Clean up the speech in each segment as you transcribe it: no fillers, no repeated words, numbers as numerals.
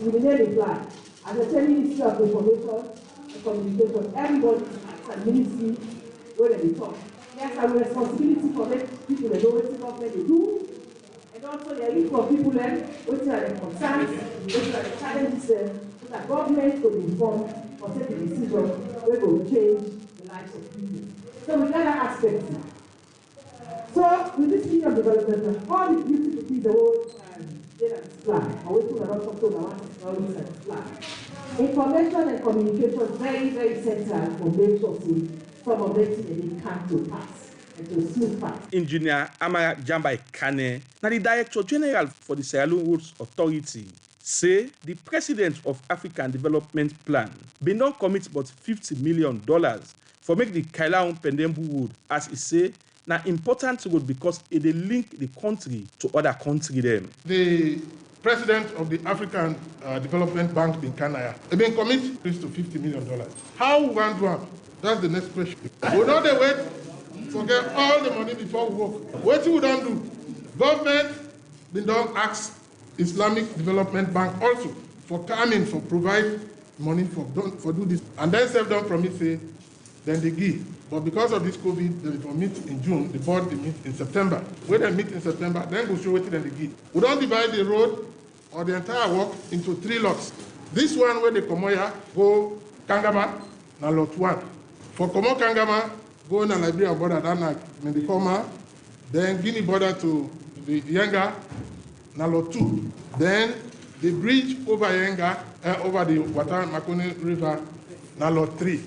with the name flag. As I tell Ministry of Information and Communication, everybody at ministry where they talk. There's a responsibility for making people know what government they do, and also they look for people what are the concerns, what are the challenges, so that government will be informed for taking a decision where will change the lives of people. So with that aspect, so with this kingdom development, all the beautiful things the whole data plan, or we are not talking about always a plan. Information and communication very, very central for make sure some of them they come to pass and to smooth pass. Engineer Amara Jambai Kane, now the Director General for the Sierra Leone Roads Authority, say the President of African Development Plan been not commit about $50 million for make the Kailaon Pendembu Road, as he say, now important road because it they link the country to other country them. The President of the African Development Bank in Canada, they been commit close to $50 million. How we want to do it? That's the next question. We don't wait, forget all the money before we work. What we don't do? Government been don't ask Islamic Development Bank also for coming for provide money for do this, and then self don't promise say then they give. But because of this COVID, they will meet in June, the board they meet in September. When they meet in September, then we'll show it and they give. We don't divide the road or the entire work into 3 lots. This one where the Komoya go Kangama, na lot 1. For Komo Kangama, go na Liberia border, then the Koma, then Guinea border to the Yenga, na lot 2. Then the bridge over Yenga, over the Watan Makoni River, na lot 3.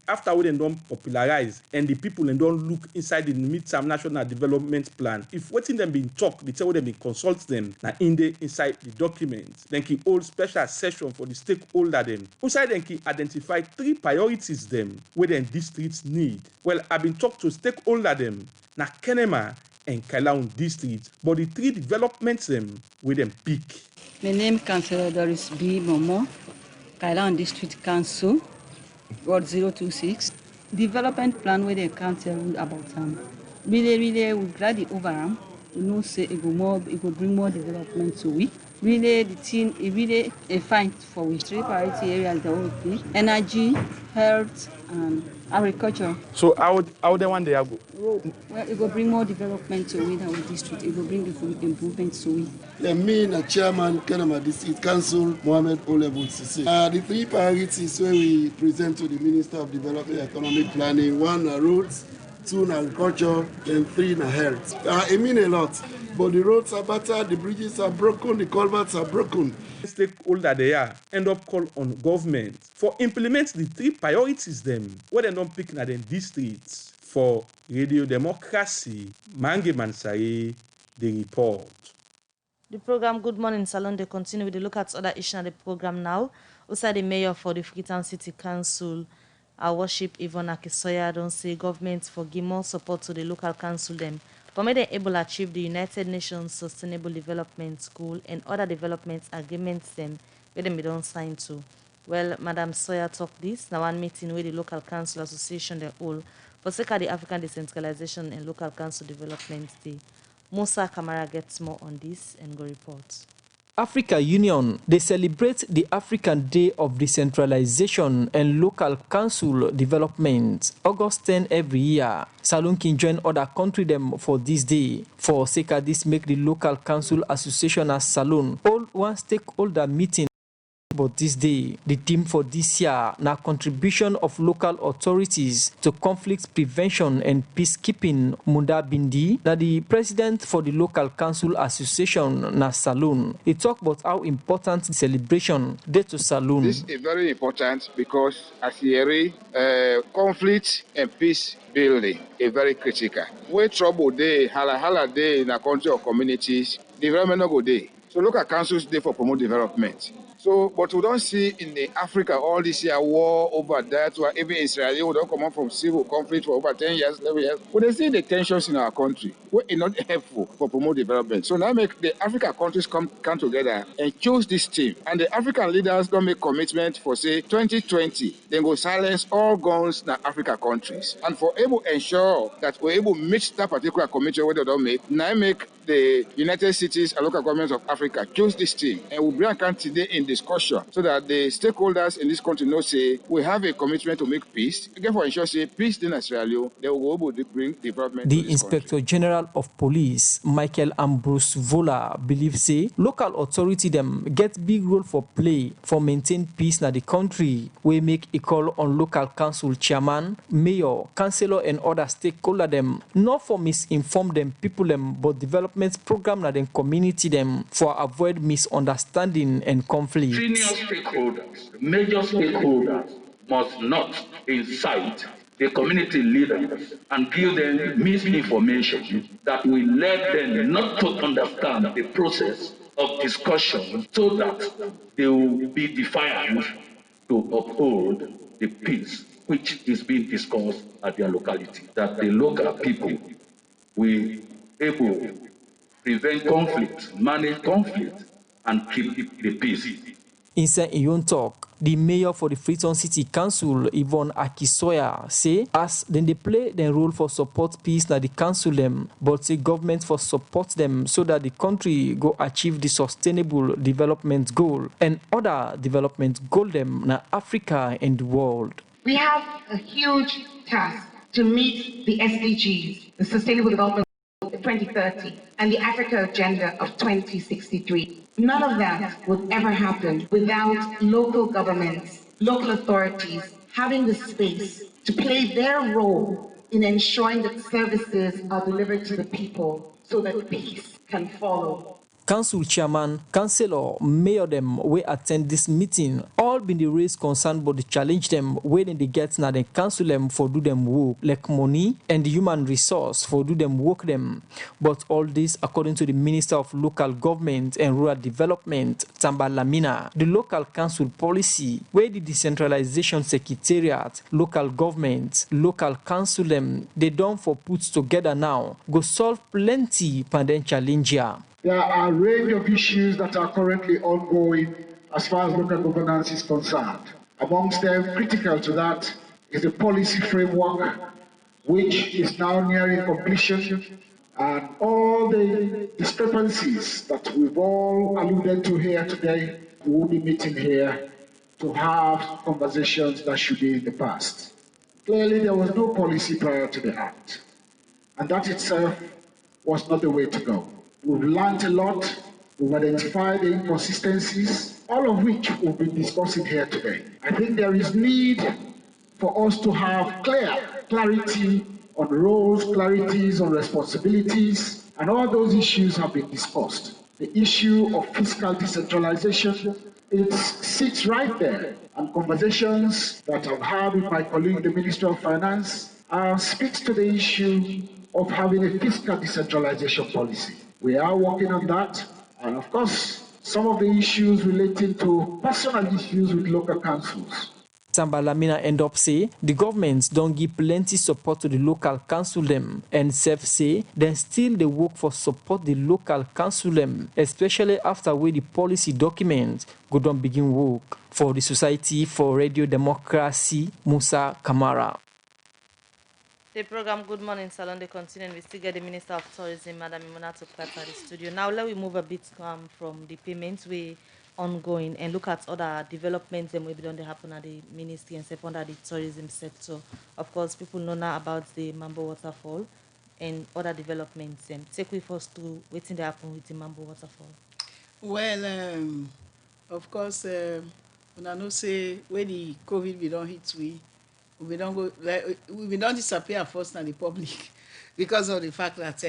After we don't popularize and the people and don't look inside the midterm national development plan, if waiting them being talked, they tell them be consult them now inside the documents, then can hold special session for the stakeholder them. Outside then can identify 3 priorities them where then districts need. Well, I've been talked to stakeholder them na Kenema and Kailaon district, but the 3 developments them where them pick. My name Councillor Doris B. Momo, Kailaon District Council. Ward 026. Development plan where they can't tell you about really we glad it over we know say it will bring more development to we. Really the team it really a fight for we 3 priority areas that will be energy, health and agriculture. So how the one they have go? Well, it will bring more development to we than our district. It will bring improvements to we. Me and Chairman Kenema District Council Mohamed Olebul Sisi. The 3 priorities where we present to the Minister of Development and Economic Planning: 1 are roads, 2 are agriculture, and 3 are health. It means a lot. But the roads are battered, the bridges are broken, the culverts are broken. Stakeholder they are end up call on government for implement the 3 priorities them where they don't pick na them districts. For Radio Democracy, Mange Mansari, the report. The program Good Morning Salon, they continue with the look at other issues of the program now. Also, the mayor for the Freetown City Council, our worship Yvonne Akisoya, don't say government for give more support to the local council them. For me, they able to achieve the United Nations Sustainable Development Goal and other development agreements them where they don't sign to. Well, Madam Sawyer talked this now one meeting with the local council association they all for sake of the African Decentralization and Local Council Development Day. Musa Kamara gets more on this and go report. Africa Union, they celebrate the African Day of Decentralization and Local Council Development, August 10 every year. Salon can join other country them for this day. For sake of this, make the Local Council Association as Salon hold one stakeholder meeting. But this day, the theme for this year na contribution of local authorities to conflict prevention and peacekeeping. Munda Bindi, na the president for the Local Council Association na Salon. He talked about how important the celebration day to Salon. This is very important because as conflict and peace building is very critical. Where trouble day, hala day in a country or communities, development no go day. So local councils day for promote development. So, but we don't see in Africa all this year war over that, or even Israel, we don't come out from civil conflict for over 10 years, 11 years. We don't see the tensions in our country, which is not helpful for promote development. So now make the African countries come together and choose this team. And the African leaders don't make commitment for say 2020, then go silence all guns in African countries. And for able ensure that we're able to meet that particular commitment where they don't make, now make the United Cities and local governments of Africa chose this team, and we bring account today in discussion so that the stakeholders in this country know say we have a commitment to make peace. Again, for ensure say peace in Sierra Leone, they will be able to bring development to The this Inspector country. General of Police, Michael Ambrose Vola, believes say local authority them get big role for play for maintain peace na the country. We make a call on local council chairman, mayor, councillor and other stakeholder them not for misinform them people them but development program na them community them for avoid misunderstanding and conflict. Senior stakeholders, major stakeholders must not incite the community leaders and give them misinformation that will lead them not to understand the process of discussion so that they will be defiant to uphold the peace which is being discussed at their locality, that the local people will able to prevent conflict, manage conflict, and keep the peace. Inside Iyon talk, the mayor for the Freetown City Council, Yvonne Akisoya, say as then they play their role for support peace na the council them, but say government for support them so that the country go achieve the sustainable development goal and other development goal them na Africa and the world. We have a huge task to meet the SDGs, the Sustainable Development Goals of 2030, and the Africa Agenda of 2063. None of that would ever happen without local governments, local authorities having the space to play their role in ensuring that services are delivered to the people so that peace can follow. Council chairman, councillor, mayor them we attend this meeting all been the raise concern but the challenge them when they get na the council them for do them work like money and the human resource for do them work them. But all this according to the Minister of Local Government and Rural Development, Tamba Lamina, the local council policy where the decentralization secretariat, local government, local council them they done for put together now go solve plenty pandemic challenge here. There are a range of issues that are currently ongoing as far as local governance is concerned. Amongst them, critical to that is the policy framework, which is now nearing completion, and all the discrepancies that we've all alluded to here today. We will be meeting here to have conversations that should be in the past. Clearly, there was no policy prior to the Act, and that itself was not the way to go. We've learned a lot, we've identified the inconsistencies, all of which we'll be discussing here today. I think there is need for us to have clarity on roles, clarities on responsibilities, and all those issues have been discussed. The issue of fiscal decentralization, it sits right there, and conversations that I've had with my colleague, the Minister of Finance, speaks to the issue of having a fiscal decentralization policy. We are working on that, and of course, some of the issues relating to personal issues with local councils. Tamba Lamina end up say the governments don't give plenty support to the local council them, and self say then still they work for support the local council them, especially after where the policy document go don't begin work. For the Society for Radio Democracy, Musa Kamara. The program Good Morning Salon, they continue, and we still get the Minister of Tourism, Madam Imonato Kwata, at the studio. Now let we move a bit from the payments we ongoing and look at other developments that maybe don't happen at the ministry and step under the tourism sector. Of course, people know now about the Mambo Waterfall and other developments. Take we first to waiting to happen with the Mambo Waterfall. Well, of course, when I know say when the COVID we don't hit we don't go like we don't disappear first in the public because of the fact that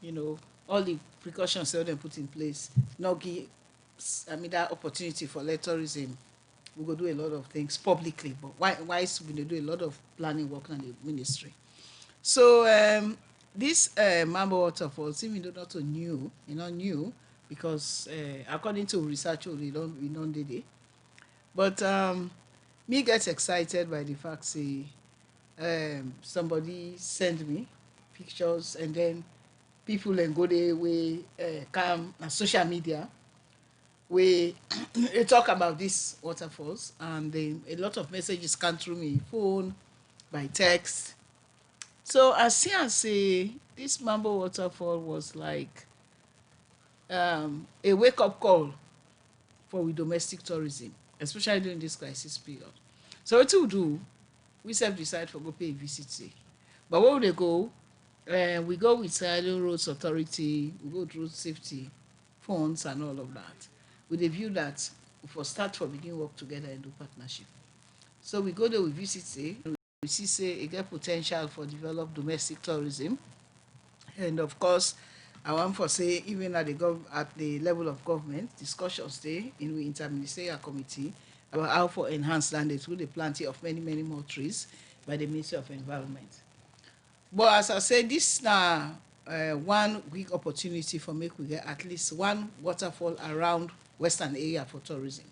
you know all the precautions that they put in place not give that opportunity for tourism. We go do a lot of things publicly, but why we do a lot of planning work in the ministry. So this Mambo Waterfall seems not so new, not new because according to research we don't did it, but me gets excited by the fact say somebody send me pictures and then people and go their way come on social media we talk about these waterfalls and then a lot of messages come through my phone by text. So as soon as this Mambo Waterfall was like a wake-up call for with domestic tourism, especially during this crisis period. So what we do, we self-decide for go pay a visit say. But where they go, we go with Sierra Roads Authority, we go with road safety funds and all of that. With a view that we for start for begin work together and do partnership. So we go there, we visit say, we see say it get potential for develop domestic tourism. And of course, I want for say even at the level of government, discussions there in the interministerial committee about how for enhance land through the planting of many more trees by the Ministry of Environment. But as I said, this now one big opportunity for make we get at least one waterfall around western area for tourism,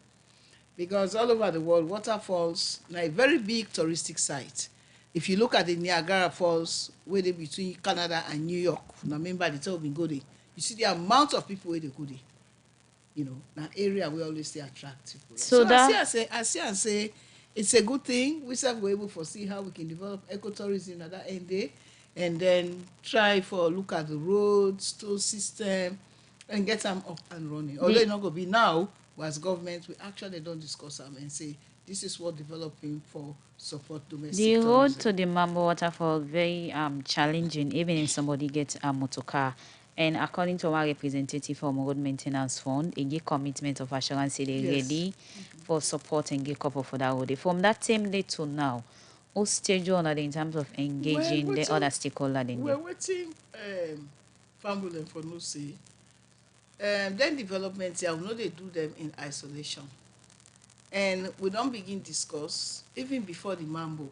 because all over the world waterfalls are a very big touristic site. If you look at the Niagara Falls, where they between Canada and New York, now remember the time we go there, you see the amount of people where they go there. You know, an area we always say attractive. So I see and say it's a good thing. We are able to see how we can develop ecotourism at that end day, and then try for look at the roads, toll system, and get them up and running. Although it's not going to be now, but as government, we actually don't discuss them and say this is what developing for support domestic tourism. The road to the Mambo waterfall very challenging, even if somebody gets a motor car. And according to our representative from Road Maintenance Fund, a give commitment of assurance they're ready for support and get couple for that road. From that same day to now, what stage on in terms of engaging the other stakeholders? We're waiting Fambulen for no say. Then developments, yeah, we know they do them in isolation. And we don't begin discuss, even before the Mambo,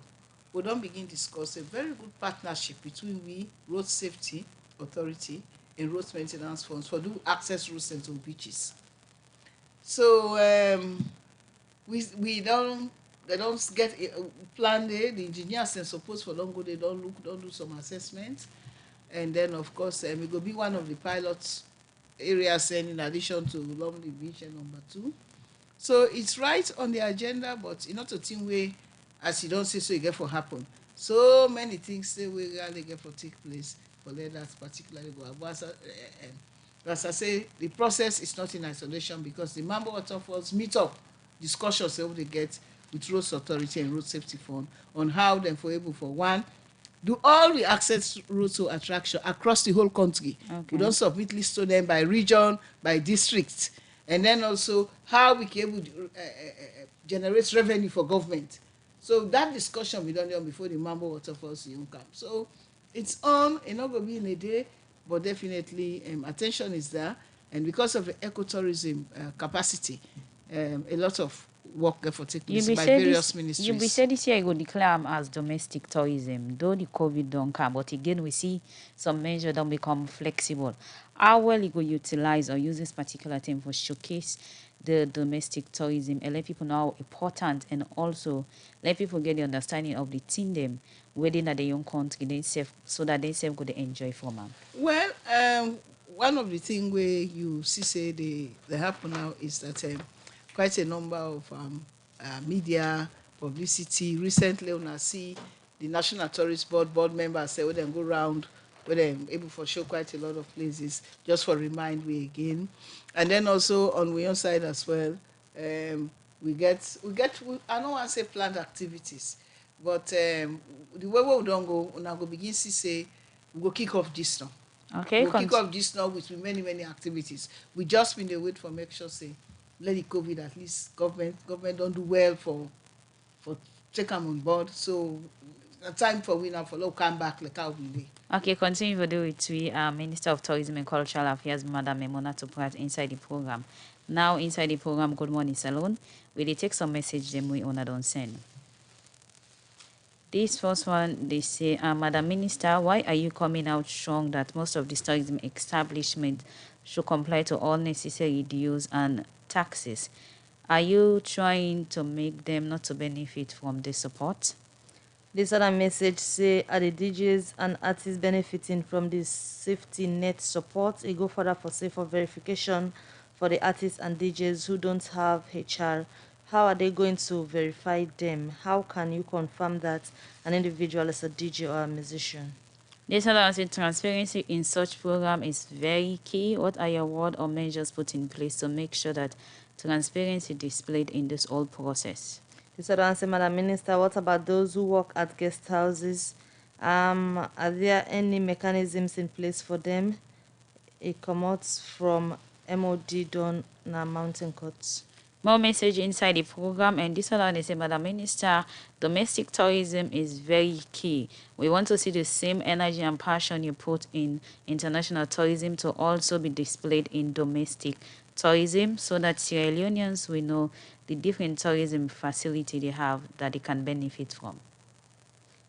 we don't begin discuss a very good partnership between we, Road Safety Authority, and road maintenance funds for do access roads and to beaches. So they don't get a plan there. The engineers and suppose for don't go, they don't do some assessment. And then of course it will be one of the pilot areas in addition to Lovely Beach and number 2. So it's right on the agenda, but in not a thing way as you don't say so you get for happen. So many things say we really get for take place. For that particularly go. But as I say, the process is not in isolation because the Mambo Waterfalls meet up discussions they will get with Roads Authority and Road Safety Fund on how them for able for one do all the access roads to attraction across the whole country. Okay. We don't submit lists to them by region, by district, and then also how we can able to generate revenue for government. So that discussion we done before the Mambo Waterfalls in come. So it's on, it's not going to be in a day, but definitely attention is there. And because of the ecotourism capacity, a lot of work for taking place by various ministries. You be said this year you go declare as domestic tourism, though the COVID don't come, but again we see some measures don't become flexible. How well you go utilize or use this particular thing for showcase the domestic tourism and let people know how important and also let people get the understanding of the team them within the young country they safe so that they safe could enjoy from them. Well, one of the things where you see say they happen now is that quite a number of media publicity recently when I see the National Tourist Board members say when they go around where they're able to show quite a lot of places just for remind we again. And then also on the other side as well, we get I don't want to say planned activities, but the way we don't go, we now go begin to say we go kick off this now. Okay. We'll kick off this now with many activities. We just been there wait for make sure say let the COVID at least government don't do well for take them on board. So the time for we now for low come back like how we do. Okay, continue to do it with Minister of Tourism and Cultural Affairs, Madam Memona Tuprat, inside the program. Now, inside the program, Good Morning Salon, we take some message them we honor don't send. This first one, they say, Madam Minister, why are you coming out strong that most of the tourism establishments should comply to all necessary dues and taxes? Are you trying to make them not to benefit from the support? This other message say, are the DJs and artists benefiting from this safety net support? It go further for safer verification for the artists and DJs who don't have HR. How are they going to verify them? How can you confirm that an individual is a DJ or a musician? This allows you transparency in such program is very key. What are your word or measures put in place to make sure that transparency displayed in this whole process? This other answer, Madam Minister, what about those who work at guest houses? Are there any mechanisms in place for them? It comes from MOD done na Mountain Courts. More message inside the program, and this one is, Madam Minister, domestic tourism is very key. We want to see the same energy and passion you put in international tourism to also be displayed in domestic tourism, so that Sierra Leoneans will know the different tourism facility they have that they can benefit from.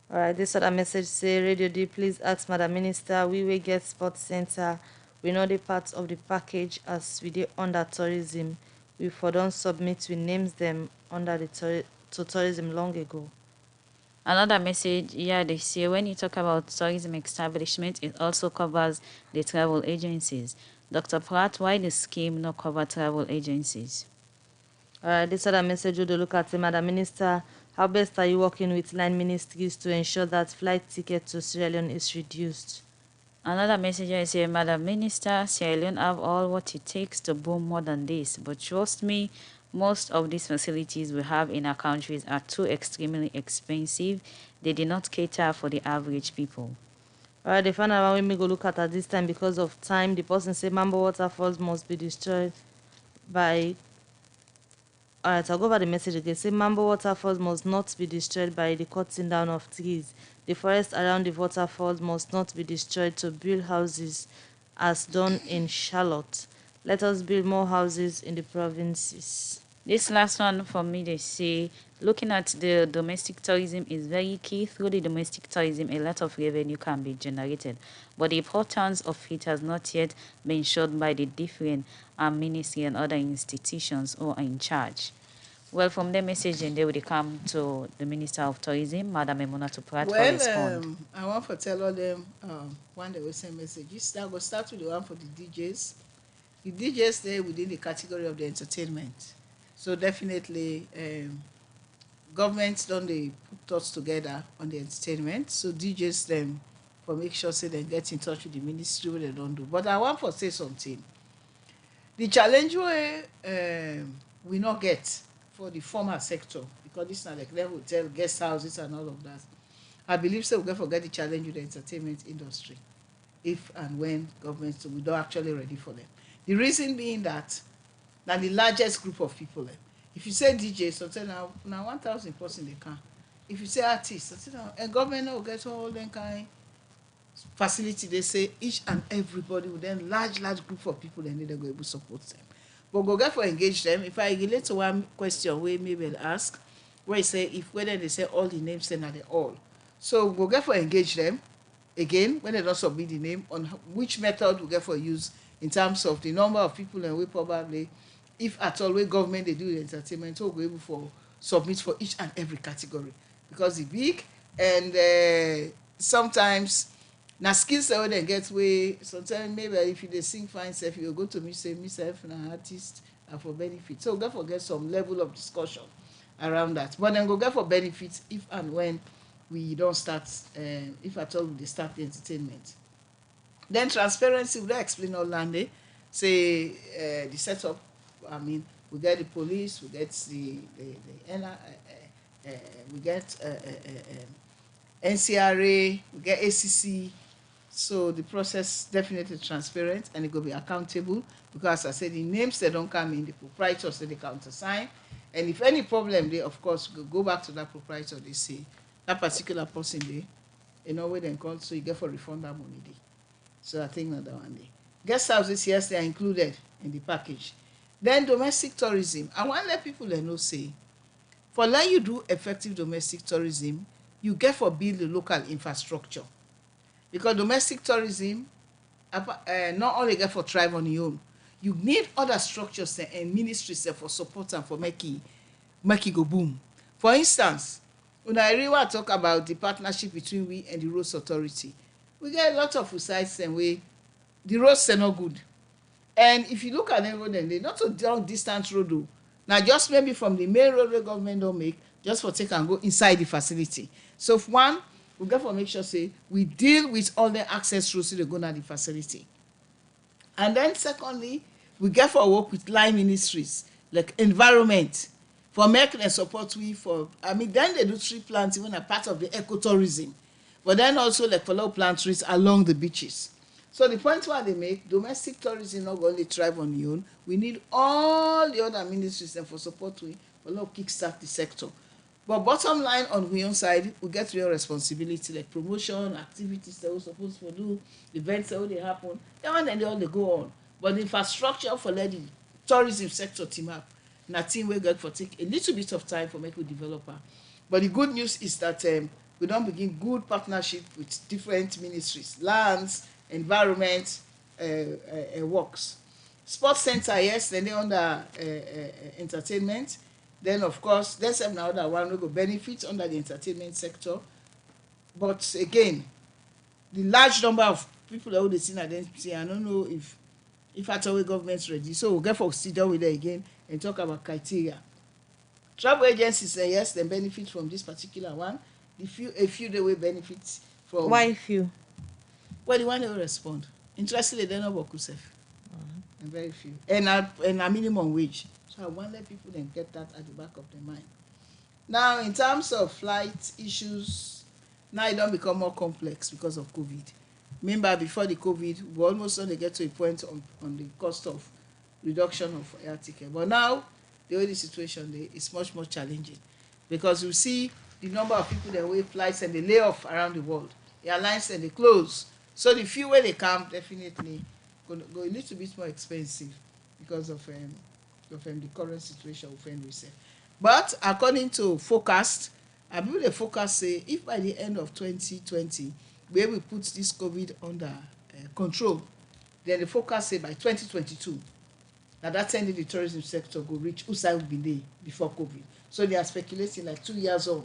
All right, this other message say, Radio D, please ask Madam Minister, we will get sports center. We know the parts of the package as we did under tourism. We for don't submit, we names them under the tourism long ago. Another message here, they say when you talk about tourism establishment, it also covers the travel agencies. Dr. Pratt, why the scheme not cover travel agencies? All right, this other message would look at Madam Minister. How best are you working with line ministries to ensure that flight ticket to Sierra Leone is reduced? Another message is here, Madam Minister, Sierra Leone have all what it takes to boom more than this. But trust me, most of these facilities we have in our countries are too extremely expensive. They do not cater for the average people. All right, the final one we go look at this time because of time. The person say Mambo waterfalls must be destroyed by... All right, I'll go over the message again. Say Mambo waterfalls must not be destroyed by the cutting down of trees. The forest around the waterfalls must not be destroyed to build houses as done in Charlotte. Let us build more houses in the provinces. This last one for me, they say, looking at the domestic tourism is very key. Through the domestic tourism, a lot of revenue can be generated. But the importance of it has not yet been shown by the different ministry and other institutions who are in charge. Well, from the message, then they will come to the Minister of Tourism, Madam Emunatu Pratt, for respond. I want to tell all them when they will send messages. I will start with the one for the DJs. The DJs stay within the category of the entertainment. So definitely, governments don't they put thoughts together on the entertainment. So DJs them for make sure say they get in touch with the ministry what they don't do. But I want to say something. The challenge we not get for the formal sector, because this is not like them hotel, guest houses and all of that. I believe so we can forget the challenge with the entertainment industry if and when governments we don't actually ready for them. The reason being that the largest group of people. If you say DJ, so tell now 1,000 person they can. If you say artist, so tell now a government will get all them kind facility. They say each and everybody with them large group of people and they go able to support them. But go get for engage them. If I relate to one question where maybe I'll ask, where you say if whether they say all the names then are they all. So go get for engage them again when they don't submit the name on which method we get for use in terms of the number of people and we probably, if at all way government they do the entertainment, so we're able for submit for each and every category because it's big and sometimes now skills that they get way sometimes maybe if you they sing fine self you go to me say myself an artist for benefit. So go for get some level of discussion around that. But then go get for benefits if and when we don't start if at all they start the entertainment. Then transparency, we don't explain all land. Say the setup. I mean, we get the police, we get the we get NCRA, we get ACC. So the process definitely transparent and it will be accountable because as I said the names they don't come in, the proprietors they countersign. And if any problem they of course go back to that proprietor, they say that particular person they, you know where they call so you get for refund that money they. So I think another one day. Guest houses, yes, they are included in the package. Then domestic tourism. I want to let people know say, for let you do effective domestic tourism, you get for build the local infrastructure. Because domestic tourism, not only get for thrive on your own, you need other structures and ministries for support and for make it go boom. For instance, when I really want to talk about the partnership between we and the Roads Authority, we get a lot of sites and the roads are not good. And if you look at them, they're not so long distance road. Now just maybe from the main road the government don't make, just for take and go inside the facility. So if one, we got to make sure say we deal with all the access routes to go to the facility. And then secondly, we get for work with line ministries like environment for making and support we for, I mean, then they do tree plants even a part of the ecotourism, but then also like follow plant trees along the beaches. So the point why they make, domestic tourism not only thrive on your own, we need all the other ministries and for support we will kickstart the sector. But bottom line on we own side, we get real responsibility like promotion, activities that we're supposed to do, events that they happen, then they all they go on. But the infrastructure for let the tourism sector team up, and a team will get for take a little bit of time for make we developer. But the good news is that we don't begin good partnership with different ministries, lands, environment, works. Sports center, yes, then they under entertainment. Then of course, there's another one we go benefit under the entertainment sector. But again, the large number of people that would see identity, I don't know if at all government's ready. So we'll get for sit down with them again and talk about criteria. Travel agencies, yes, they benefit from this particular one. A few they will benefit from. Why few? Well, the one they will respond. Interestingly, they're not work safe. And very few. And a minimum wage. So I want let people then get that at the back of their mind. Now, in terms of flight issues, now it don't become more complex because of COVID. Remember, before the COVID, we almost only get to a point on the cost of reduction of air ticket. But now, the way the situation is much more challenging because you see the number of people that wait flights and they lay off around the world. The airlines and they close. So the few where they come definitely go a little bit more expensive because of the current situation we find ourselves. But according to forecast, I believe the forecast say if by the end of 2020 we will put this COVID under control, then the forecast say by 2022 that time the tourism sector will reach Usai Binde before COVID. So they are speculating like 2 years on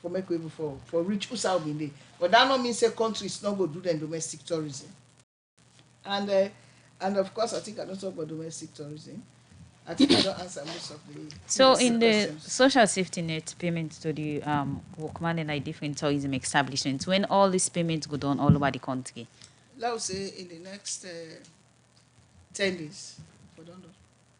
for make way for reach Usai Binde. But that not means a country is not going to do the domestic tourism. And of course, I think I don't talk about domestic tourism. I think I don't answer most of the So in the questions. social safety net payments to the workman and like different tourism establishments, when all these payments go down all over the country? Let's say in the next 10 days.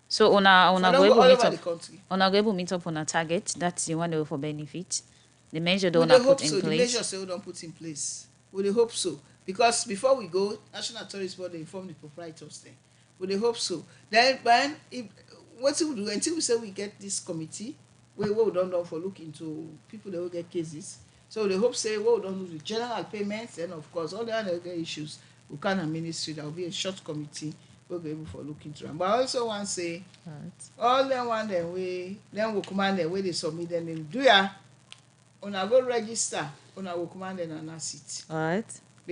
So on a don't go go able all meet over the up country. on a go able meet up on a target, that's the one that will for benefit. The measure We don't dey put hope in so. The place. measures say we don't put in place. We dey hope so. Because before we go, National Tourist Board dey inform the proprietors then. We dey hope so. Then what we do until we say we get this committee, we don't know for look into people that will get cases. So they hope say what we don't do the general payments and of course all the other issues we can a ministry there will be a short committee we'll be able for look into them. But I also want to say all them one them we then will command them where they submit then they do ya. Una go register, una will command them and that's it. All right.